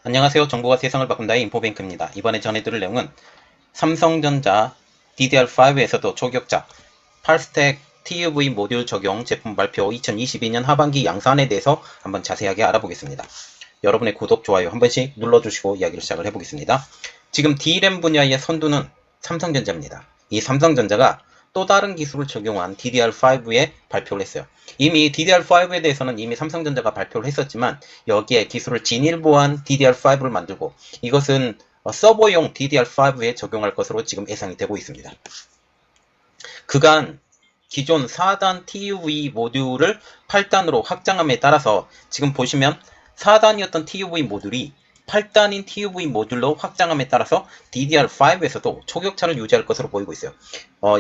안녕하세요. 정보가 세상을 바꾼다의 인포뱅크입니다. 이번에 전해드릴 내용은 삼성전자 DDR5에서도 초격자 8스택 TUV 모듈 적용 제품 발표 2022년 하반기 양산에 대해서 한번 자세하게 알아보겠습니다. 여러분의 구독, 좋아요 한 번씩 눌러주시고 이야기를 시작을 해보겠습니다. 지금 D램 분야의 선두는 삼성전자입니다. 이 삼성전자가 또 다른 기술을 적용한 DDR5에 발표를 했어요. 이미 DDR5에 대해서는 이미 삼성전자가 발표를 했었지만 여기에 기술을 진일보한 DDR5를 만들고 이것은 서버용 DDR5에 적용할 것으로 지금 예상이 되고 있습니다. 그간 기존 4단 TUV 모듈을 8단으로 확장함에 따라서 지금 보시면 4단이었던 TUV 모듈이 8단인 TUV 모듈로 확장함에 따라서 DDR5에서도 초격차를 유지할 것으로 보이고 있어요.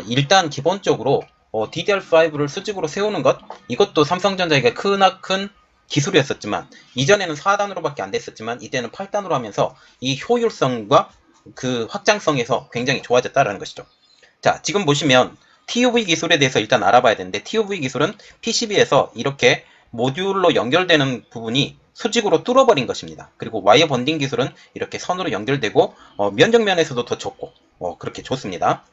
일단 기본적으로 DDR5를 수직으로 세우는 것, 이것도 삼성전자에게 크나큰 기술이었었지만 이전에는 4단으로밖에 안 됐었지만 이제는 8단으로 하면서 이 효율성과 그 확장성에서 굉장히 좋아졌다는 것이죠. 자, 지금 보시면 TUV 기술에 대해서 일단 알아봐야 되는데 TUV 기술은 PCB에서 이렇게 모듈로 연결되는 부분이 수직으로 뚫어버린 것입니다. 그리고 와이어 번딩 기술은 이렇게 선으로 연결되고 면적면에서도 더 좋고 그렇게 좋습니다.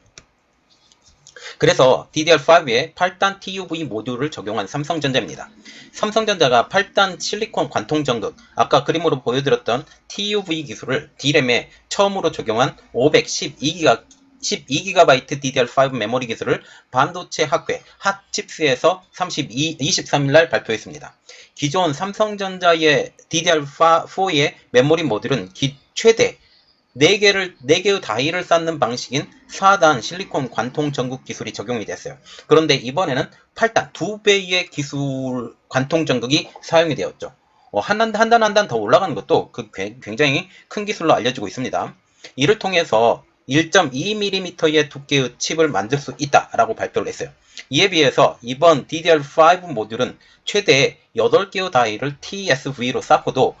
그래서 DDR5에 8단 TUV 모듈을 적용한 삼성전자입니다. 삼성전자가 8단 실리콘 관통 전극, 아까 그림으로 보여드렸던 TUV 기술을 D램에 처음으로 적용한 512GB DDR5 메모리 기술을 반도체 학회 핫칩스에서 23일날 발표했습니다. 기존 삼성전자의 DDR4의 메모리 모듈은 최대 4개의 다이를 쌓는 방식인 4단 실리콘 관통 전극 기술이 적용이 됐어요. 그런데 이번에는 8단 2배의 기술 관통 전극이 사용이 되었죠. 한 단 더 올라가는 것도 굉장히 큰 기술로 알려지고 있습니다. 이를 통해서 1.2mm의 두께의 칩을 만들 수 있다라고 발표를 했어요. 이에 비해서 이번 DDR5 모듈은 최대 8개의 다이를 TSV로 쌓고도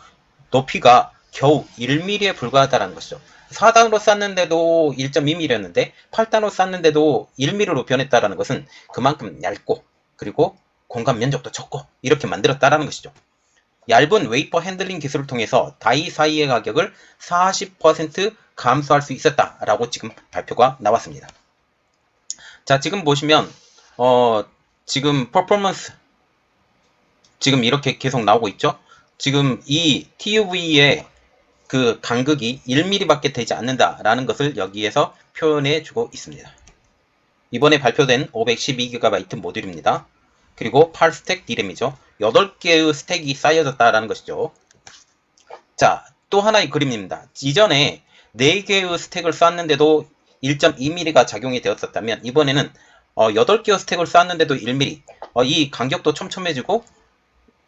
높이가 겨우 1mm에 불과하다는 것이죠. 4단으로 쌓는데도 1.2mm였는데 8단으로 쌓는데도 1mm로 변했다는 것은 그만큼 얇고 그리고 공간 면적도 적고 이렇게 만들었다는 것이죠. 얇은 웨이퍼 핸들링 기술을 통해서 다이 사이의 가격을 40% 감소할 수 있었다라고 지금 발표가 나왔습니다. 자, 지금 보시면 지금 퍼포먼스 지금 이렇게 계속 나오고 있죠. 지금 이 TUV의 그 간극이 1mm밖에 되지 않는다라는 것을 여기에서 표현해 주고 있습니다. 이번에 발표된 512GB 모듈입니다. 그리고 8스택 D램이죠. 8개의 스택이 쌓여졌다라는 것이죠. 자, 또 하나의 그림입니다. 이전에 4개의 스택을 쌓는데도 1.2mm가 작용이 되었었다면 이번에는 8개의 스택을 쌓는데도 1mm, 이 간격도 촘촘해지고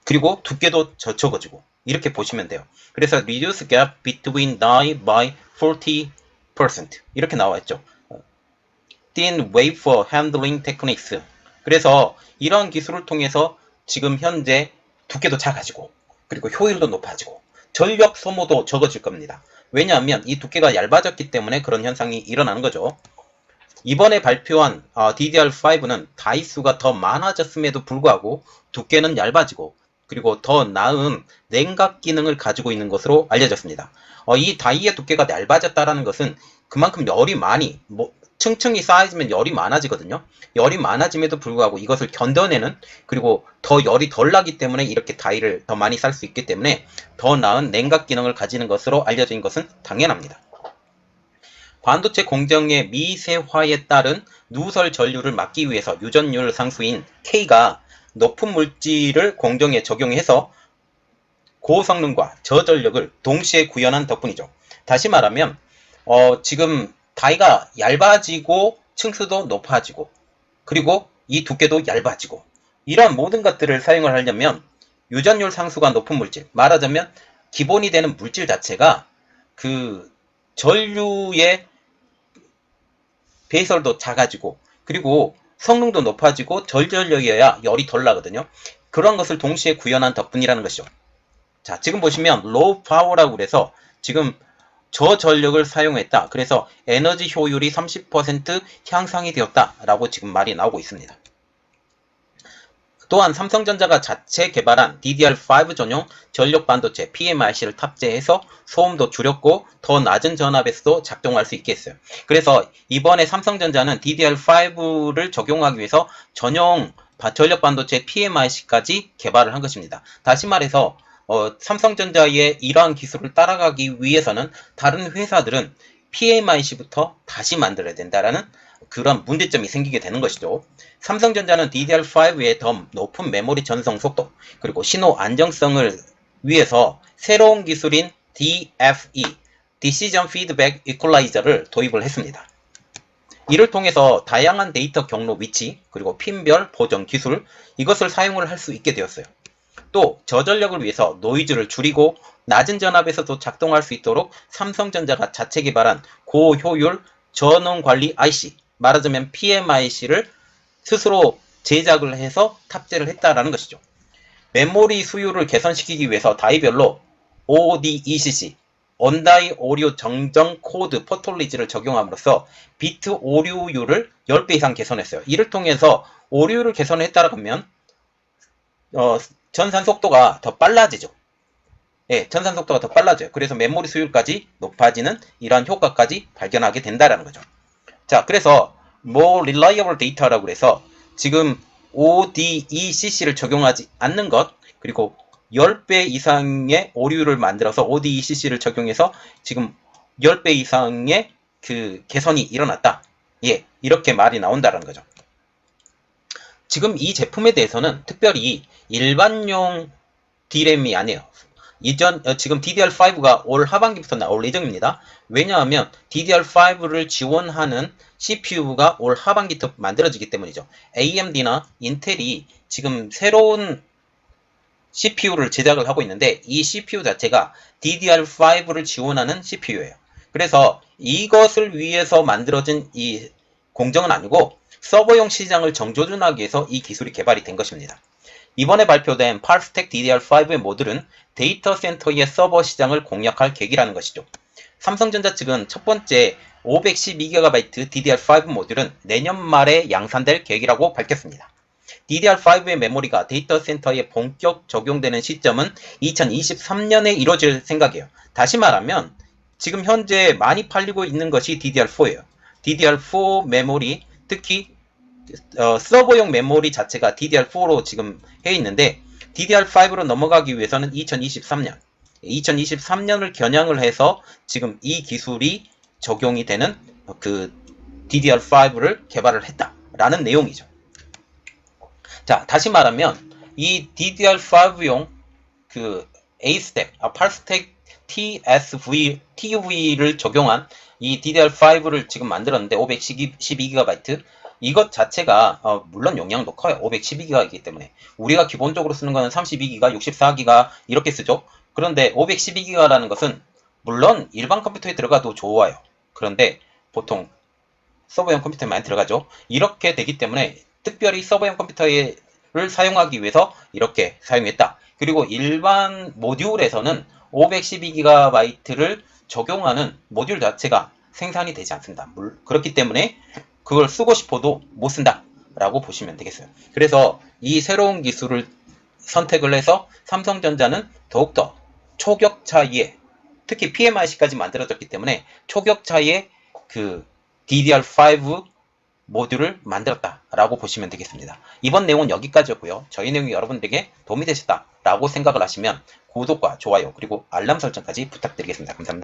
그리고 두께도 적어지고 이렇게 보시면 돼요. 그래서 reduce gap between die by 40% 이렇게 나와 있죠. thin wafer handling techniques. 그래서 이런 기술을 통해서 지금 현재 두께도 작아지고 그리고 효율도 높아지고 전력 소모도 적어질 겁니다. 왜냐하면 이 두께가 얇아졌기 때문에 그런 현상이 일어나는 거죠. 이번에 발표한 DDR5는 다이수가 더 많아졌음에도 불구하고 두께는 얇아지고 그리고 더 나은 냉각 기능을 가지고 있는 것으로 알려졌습니다. 이 다이의 두께가 얇아졌다는 것은 그만큼 열이 많이 층층이 쌓여지면 열이 많아지거든요. 열이 많아짐에도 불구하고 이것을 견뎌내는 그리고 더 열이 덜 나기 때문에 이렇게 다이를 더 많이 쌀 수 있기 때문에 더 나은 냉각 기능을 가지는 것으로 알려진 것은 당연합니다. 반도체 공정의 미세화에 따른 누설 전류를 막기 위해서 유전율 상수인 K가 높은 물질을 공정에 적용해서 고성능과 저전력을 동시에 구현한 덕분이죠. 다시 말하면 지금 다이가 얇아지고 층수도 높아지고 그리고 이 두께도 얇아지고 이런 모든 것들을 사용을 하려면 유전율 상수가 높은 물질, 말하자면 기본이 되는 물질 자체가 그 전류의 배설도 작아지고 그리고 성능도 높아지고 저전력이어야 열이 덜 나거든요. 그런 것을 동시에 구현한 덕분이라는 것이죠. 자, 지금 보시면 low power라고 그래서 지금 저전력을 사용했다. 그래서 에너지 효율이 30% 향상이 되었다라고 지금 말이 나오고 있습니다. 또한 삼성전자가 자체 개발한 DDR5 전용 전력 반도체 PMIC를 탑재해서 소음도 줄였고 더 낮은 전압에서도 작동할 수 있게 했어요. 그래서 이번에 삼성전자는 DDR5를 적용하기 위해서 전용 전력 반도체 PMIC까지 개발을 한 것입니다. 다시 말해서 삼성전자의 이러한 기술을 따라가기 위해서는 다른 회사들은 PMIC부터 다시 만들어야 된다라는 그런 문제점이 생기게 되는 것이죠. 삼성전자는 DDR5의 더 높은 메모리 전송 속도 그리고 신호 안정성을 위해서 새로운 기술인 DFE, Decision Feedback Equalizer를 도입을 했습니다. 이를 통해서 다양한 데이터 경로 위치 그리고 핀별 보정 기술 이것을 사용을 할 수 있게 되었어요. 또 저전력을 위해서 노이즈를 줄이고 낮은 전압에서도 작동할 수 있도록 삼성전자가 자체 개발한 고효율 전원관리 IC, 말하자면 PMIC를 스스로 제작을 해서 탑재를 했다라는 것이죠. 메모리 수율을 개선시키기 위해서 다이별로 ODECC, 온다이 오류 정정 코드 포톨리지를 적용함으로써 비트 오류율을 10배 이상 개선했어요. 이를 통해서 오류를 개선했다라고 하면 전산 속도가 더 빨라지죠. 예, 전산 속도가 더 빨라져요. 그래서 메모리 수율까지 높아지는 이러한 효과까지 발견하게 된다라는 거죠. 자, 그래서 more reliable data라고 해서 지금 ODECC를 적용하지 않는 것 그리고 10배 이상의 오류를 만들어서 ODECC를 적용해서 지금 10배 이상의 그 개선이 일어났다. 예, 이렇게 말이 나온다는 거죠. 지금 이 제품에 대해서는 특별히 일반용 D램이 아니에요. 지금 DDR5가 올 하반기부터 나올 예정입니다. 왜냐하면 DDR5를 지원하는 CPU가 올 하반기부터 만들어지기 때문이죠. AMD나 인텔이 지금 새로운 CPU를 제작을 하고 있는데 이 CPU 자체가 DDR5를 지원하는 CPU예요. 그래서 이것을 위해서 만들어진 이 공정은 아니고 서버용 시장을 정조준하기 위해서 이 기술이 개발이 된 것입니다. 이번에 발표된 팔스택 DDR5의 모듈은 데이터 센터의 서버 시장을 공략할 계기라는 것이죠. 삼성전자 측은 첫 번째 512GB DDR5 모듈은 내년 말에 양산될 계획이라고 밝혔습니다. DDR5의 메모리가 데이터 센터에 본격 적용되는 시점은 2023년에 이루어질 생각이에요. 다시 말하면 지금 현재 많이 팔리고 있는 것이 DDR4예요. DDR4 메모리, 특히 서버용 메모리 자체가 DDR4로 지금 해 있는데 DDR5로 넘어가기 위해서는 2023년을 겨냥을 해서 지금 이 기술이 적용이 되는 그 DDR5를 개발을 했다라는 내용이죠. 자, 다시 말하면 이 DDR5용 그 A스택, 8스택 TUV를 적용한 이 DDR5를 지금 만들었는데 512GB 이것 자체가 물론 용량도 커요. 512기가이기 때문에 우리가 기본적으로 쓰는 거는 32기가, 64기가 이렇게 쓰죠. 그런데 512기가라는 것은 물론 일반 컴퓨터에 들어가도 좋아요. 그런데 보통 서버용 컴퓨터에 많이 들어가죠. 이렇게 되기 때문에 특별히 서버용 컴퓨터를 사용하기 위해서 이렇게 사용했다. 그리고 일반 모듈에서는 512GB를 적용하는 모듈 자체가 생산이 되지 않습니다. 그렇기 때문에 그걸 쓰고 싶어도 못 쓴다 라고 보시면 되겠어요. 그래서 이 새로운 기술을 선택을 해서 삼성전자는 더욱더 초격차에 특히 PMIC까지 만들어졌기 때문에 초격차에 그 DDR5 모듈을 만들었다라고 보시면 되겠습니다. 이번 내용은 여기까지였고요. 저희 내용이 여러분들에게 도움이 되셨다라고 생각을 하시면 구독과 좋아요 그리고 알람 설정까지 부탁드리겠습니다. 감사합니다.